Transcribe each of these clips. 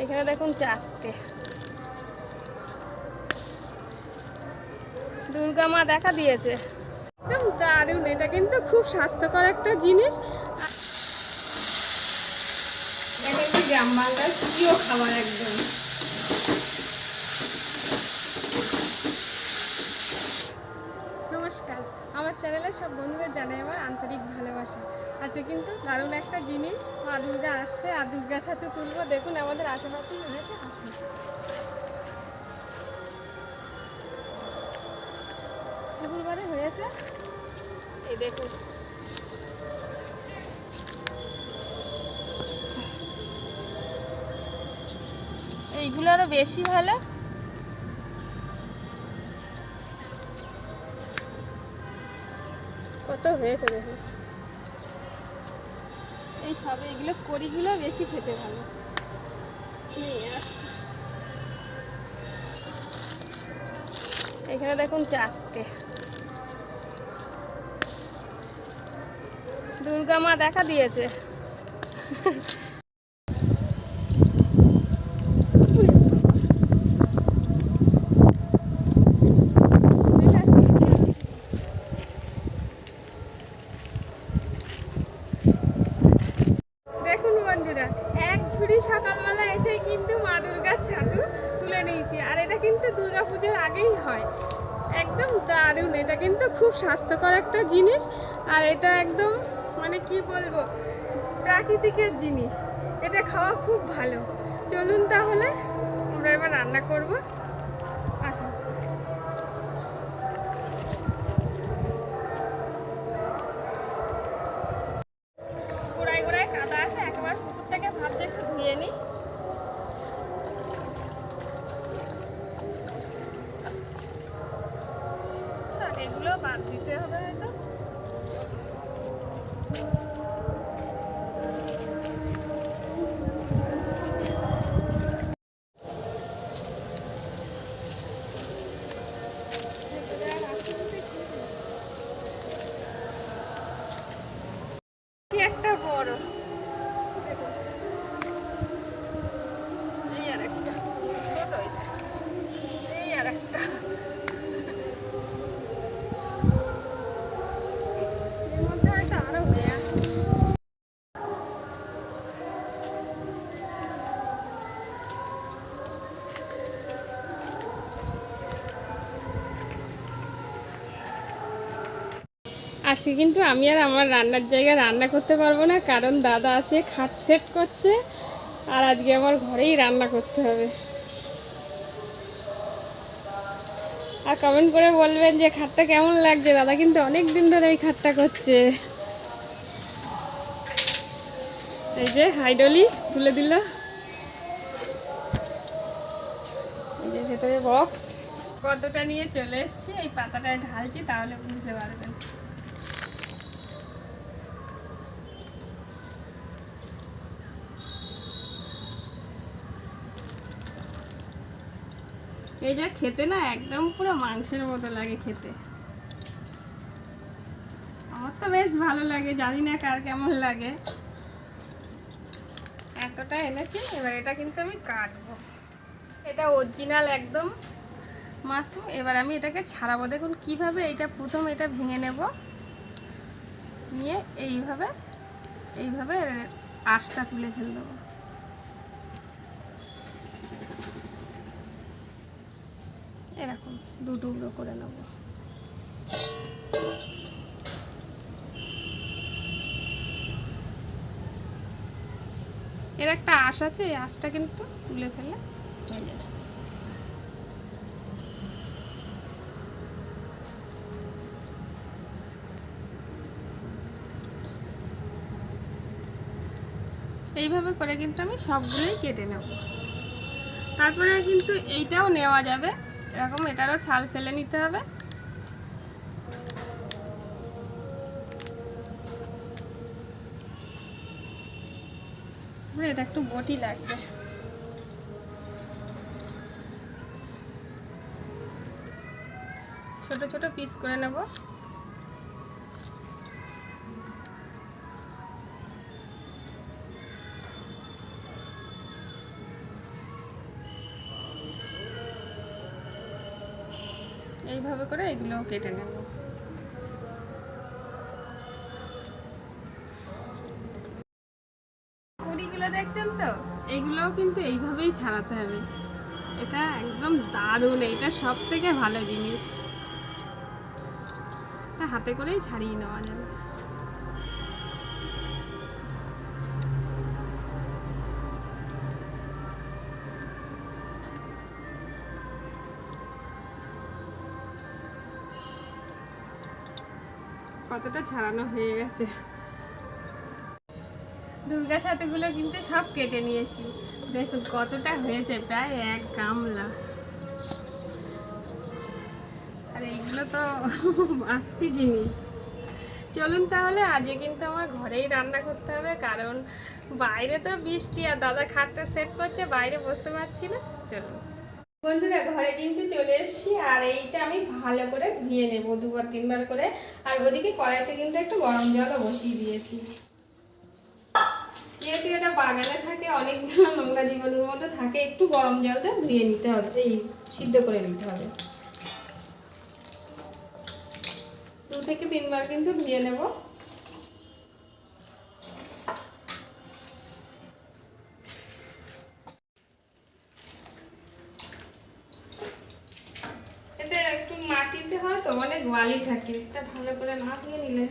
এখানে দেখুন 4টে দুর্গা মা দেখা দিয়েছে। একদম দারুণ, এটা কিন্তু খুব স্বাস্থ্যকর একটা জিনিস। গ্রাম বাংলার প্রিয় খাবার একদম। নমস্কার, আমার চ্যানেলের সব বন্ধুদের জানাই আমার আন্তরিক ভালোবাসা। আজকে কিন্তু দারুণ একটা জিনিস, মা দুর্গা আসছে আর দুর্গা ছাতু তুলবো। দেখুন আমাদের আশেপাশেই হয়েছে হাতি, পুকুর বাড়ি হয়েছে। এই দেখুন এইগুলো আরো বেশি ভালো। কত হয়েছে দেখুন, এই সবে এগুলো কড়িগুলো বেশি খেতে ভালো। এখানে দেখুন 4টে দুর্গা মা দেখা দিয়েছে। দেখুন বন্ধুরা, এক ঝুড়ি সকালবেলা এসেই কিন্তু মা দুর্গার ছাতু তুলে নিয়েছি। আর এটা কিন্তু দুর্গা পুজোর আগেই হয়। একদম দারুণ, এটা কিন্তু খুব স্বাস্থ্যকর একটা জিনিস। আর এটা একদম মানে কি বলবো, প্রাকৃতিকের জিনিস। এটা খাওয়া খুব ভালো। চলুন তাহলে আমরা এবার রান্না করব, আসুন। গোড়ায় গোড়ায় কাদা আছে, একবার পুকুর থেকে ভাবছি একটু ধুয়ে নিই। এগুলো বাদ দিতে হবে হয়তো। একটা বড়, এই আর একটা ছোট, এই আর একটা। এর মধ্যে হয়তো আরো হয়ে আছে। আজকে কিন্তু আমি আর আমার রান্নার জায়গায় রান্না করতে পারবো না, কারণ দাদা আছে খাট সেট করছে। আর আজকে আমার ঘরেই রান্না করতে হবে। আর কমেন্ট করে বলবেন যে খাটটা কেমন লাগছে। দাদা কিন্তু অনেক দিন ধরে এই খাটটা করছে। এই যে হাইডলি তুলে দিল, এই যে ভেতরে বক্স। কতটা নিয়ে চলে এসছি, এই পাতাটায় ঢালছি, তাহলে বুঝতে পারবেন। এই যে খেতে না একদম পুরো মাংসের মতো লাগে খেতে। আমার তো বেশ ভালো লাগে, জানি না কার কেমন লাগে। এতটা এনেছি, এবার এটা কিন্তু আমি কাটবো। এটা অরিজিনাল একদম মাশরুম। এবার আমি এটাকে ছাড়াবো। দেখুন কিভাবে, এটা প্রথম এটা ভেঙে নেব, নিয়ে এইভাবে এইভাবে আঁশটা তুলে ফেলে দেবো। এরকম দু টুকরো করে নেব। এর একটা আঁশ আছে, এই আঁশটা কিন্তু তুলে ফেলে হয়ে যাবে। এইভাবে করে কিন্তু আমি সবগুলোই কেটে নেব। তারপরে কিন্তু এইটাও নেওয়া যাবে এরকম, এটারও ছাল ফেলে নিতে হবে। এটা একটু বটি লাগবে। ছোট ছোট পিস করে নেব। এইভাবে করে এগুলোও কেটে নেব। কুড়িগুলো দেখছেন তো, এইগুলোও কিন্তু এইভাবেই ছাড়াতে হবে। এটা একদম দারুণ, এটা সব থেকে ভালো জিনিস। এটা হাতে করেই ছাড়িয়ে নেওয়া যাবে। কতটা ছাড়ানো হয়ে গেছে। দুর্গা ছাতুগুলো কিন্তু সব কেটে নিয়েছি, দেখুন কতটা হয়েছে, প্রায় 1 গামলা। আর এইগুলো তো বাড়তি জিনিস। চলুন তাহলে আজকে কিন্তু আমার ঘরেই রান্না করতে হবে, কারণ বাইরে তো বৃষ্টি আর দাদা খাটটা সেট করছে, বাইরে বসতে পারছি না। চলুন বন্ধুরা, ঘরে কিন্তু চলে এসেছি। আর এইটা আমি ভালো করে ধুয়ে নেব 2-3 বার করে। আর ওদিকে কড়াইতে কিন্তু একটু গরম জলও বসিয়ে দিয়েছি। যেহেতু এটা বাগানে থাকে, অনেক নোংরা জীবাণুর মধ্যে থাকে, একটু গরম জল দিয়ে ধুয়ে নিতে হবে, এই সিদ্ধ করে নিতে হবে। 2 থেকে 3 বার কিন্তু ধুয়ে নেব। এটা একটু মাটিতে হয় তো, অনেক বালি থাকে, এটা ভালো করে না ধুয়ে নিলে।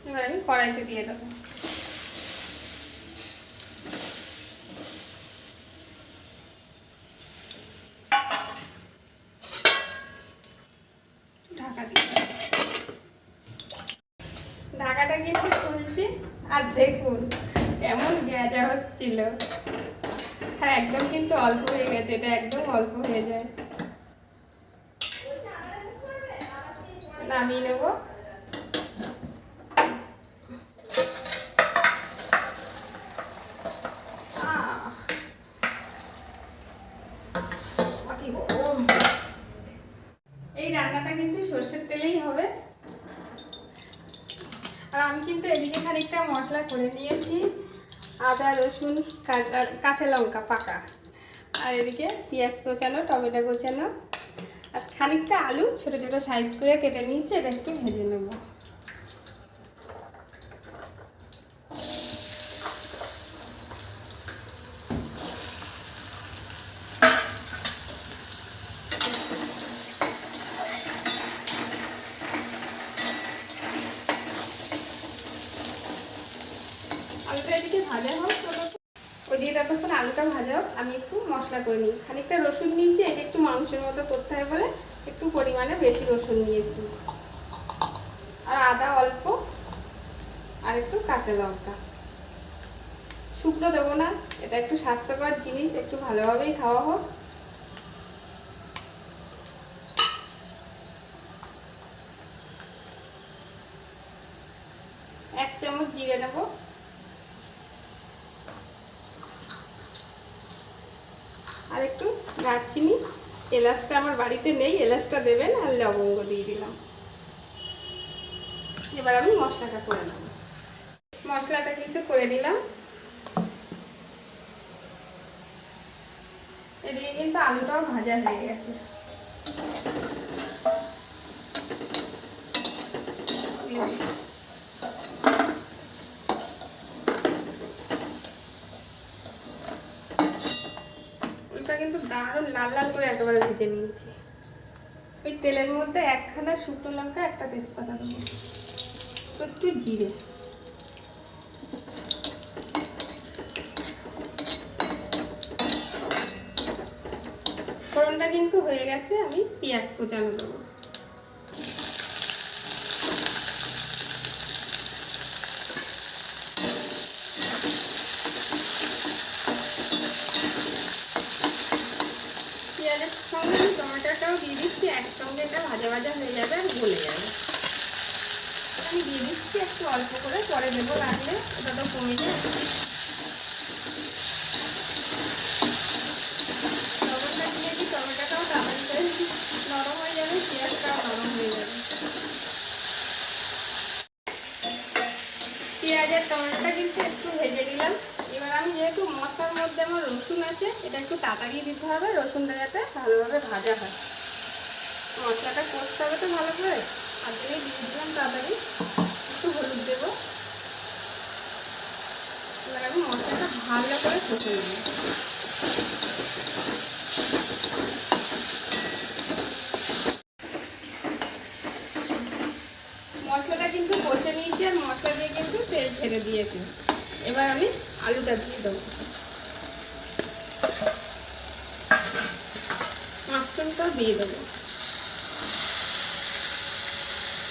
এবার আমি কড়াইতে দিয়ে দেবো। ঢাকা দিয়ে ঢাকাটা কিন্তু খুলছি, আর দেখুন কেমন গেজা হচ্ছিল। হ্যাঁ, একদম কিন্তু অল্প হয়ে গেছে, এটা একদম অল্প হয়ে যায়। নামিয়ে নেব। এই রান্নাটা কিন্তু সর্ষের তেলেই হবে। আর আমি কিন্তু এদিকে খানিকটা মশলা করে নিয়েছি, আদা, রসুন, কাঁচা লঙ্কা পাকা, আর এদিকে পেঁয়াজ কোচানো, টমেটো কোচানো, আর খানিকটা আলু ছোট ছোট সাইজ করে কেটে নিয়েছি। এটা একটু ভেজে নেব। আলুটা এদিকে ভাজা হোক, ওইদিকে ততক্ষণ আলুটা ভাজা হোক, আমি একটু মশলা করে নিই। খানিকটা রসুন নিয়েছি, এটা একটু মাংসের মতো করতে হয় বলে একটু পরিমাণে বেশি রসুন নিয়েছি, আর আদা অল্প, আর একটু কাঁচা লঙ্কা। শুকনো দেবো না, এটা একটু স্বাস্থ্যকর জিনিস, একটু ভালোভাবেই খাওয়া হোক। এক চামচ জিরে নেব, আর একটু দারচিনি, এলাচটা আমার বাড়িতে নেই, এলাচটা দেবেন, আর লবঙ্গ দিয়ে দিলাম। এবার আমি মশলাটা করে নেব। মশলাটা কিন্তু করে নিলাম। এদিকে কিন্তু আলুটাও ভাজা হয়ে গেছে। ওটা কিন্তু দারুণ লাল লাল করে একেবারে ভেজে নিয়েছি। ওই তেলের মধ্যে 1খানা শুকনো লঙ্কা, একটা তেজপাতা দেবো, একটু জিরে। ফোড়নটা কিন্তু হয়ে গেছে, আমি পেঁয়াজ কোচানো দেবো। পেঁয়াজের সঙ্গে আমি টমেটোটাও দিয়ে দিচ্ছি, একসঙ্গে এটা ভাজা ভাজা হয়ে যাবে আর গলে যাবে। আমি দিয়ে দিচ্ছি একটু অল্প করে, পরে দেবো লাগলে, ওটা তো কমে যায়। লবণটা দিয়েছি, টমেটোটাও তাড়াতাড়ি নরম হয়ে যাবে, পেঁয়াজটাও নরম হয়ে যাবে। পেঁয়াজ আর টমেটোটা কিন্তু একটু ভেজে নিলাম। এবার এবার আমি যেহেতু মশলার মধ্যে আমার রসুন আছে, এটা একটু তাড়াতাড়ি দিতে হবে, রসুনটা যাতে ভালোভাবে ভাজা হয়। মশলাটা কষতে হবে তো ভালো করে, আর জন্যই দিয়ে দিলাম তাড়াতাড়ি। একটু হলুদ দেবো। এবার আমি মশলাটা ভালো করে কষে নেব। মশলাটা কিন্তু কষে নিয়েছি, আর মশলা দিয়ে কিন্তু তেল ছেড়ে দিয়েছি। এবার আমি আলুটা দিয়ে দেবো, মাশরুমটাও দিয়ে দেবো।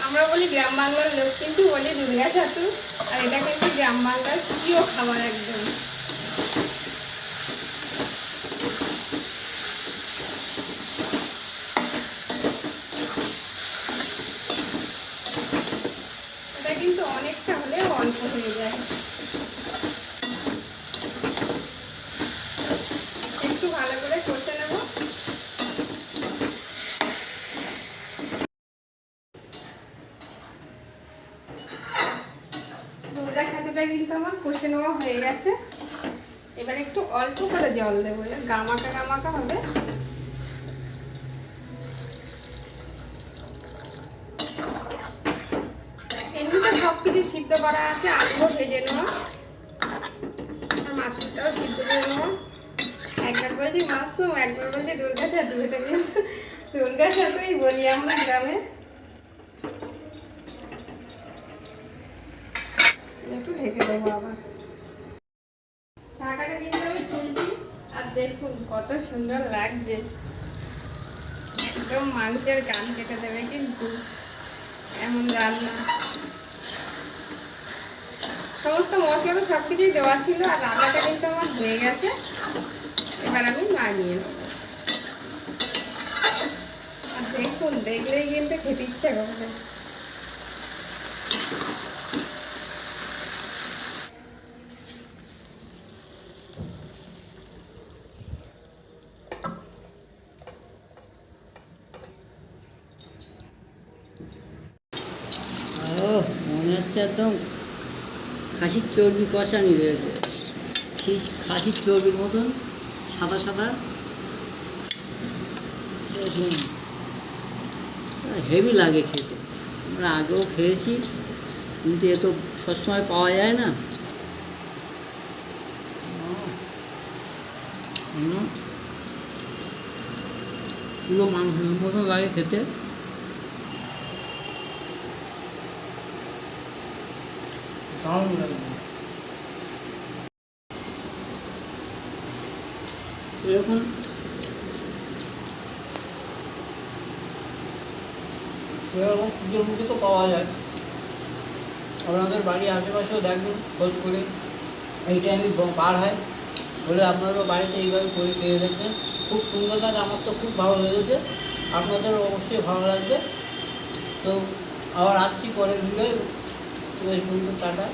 আমরা বলি গ্রাম বাংলার লোক, কিন্তু বলি দুর্গা ছাতু, আর এটা কিন্তু গ্রাম বাংলার প্রিয় খাবার একদম। এটা কিন্তু অনেকটা হলে অল্প হয়ে যায়। একটু ভালো করে কষে নেব। দুর্গা ছাতুটা কিন্তু আমার কষে নেওয়া হয়ে গেছে। এবার একটু অল্প করে জল দেবো, গামাকা গামাকা হবে। এমনিতে সব কিছু সিদ্ধ করা আছে, আলুও ভেজে নেওয়া, আর মাশরুমটাও সিদ্ধ করে নেওয়া। একবার বলছি মাশরুম, একবার বলছি দুর্গা ছাতু। এটা কিন্তু দুর্গা ছাতুই বলি আমরা গ্রামে। একটু ঢেকে দেবো আবার। ঢাকাটা কিন্তু আমি খুলছি, আর দেখুন কত সুন্দর লাগছে। একদম মাংসের গান কেটে দেবে কিন্তু এমন রান্না। সমস্ত মশলা তো সব কিছুই দেওয়া ছিল, আর রান্নাটা কিন্তু আমার হয়ে গেছে। এবার আমি নামিয়ে নেব। আর দেখুন, দেখলেই কিন্তু খেতে ইচ্ছা করবে। মনে হচ্ছে একদম খাসির চর্বি কষানি রয়েছে, খাসির চর্বির মতন সাদা সাদা, হেভি লাগে খেতে। আমরা আগেও খেয়েছি, কিন্তু এ তো সবসময় পাওয়া যায় না। পুরো মাংসের মতন লাগে খেতে। এরকম পুজোর মুখে তো পাওয়া যায়। আপনাদের বাড়ির আশেপাশেও দেখবেন, খোঁজ করে এই টাইমে বার হয় বলে আপনাদেরও বাড়িতে এইভাবে করে খেয়ে দেখবেন। খুব সুন্দর লাগে, আমার তো খুব ভালো লেগেছে, আপনাদেরও অবশ্যই ভালো লাগবে। তো আবার আসছি পরের ভিডিওয়। টাটা।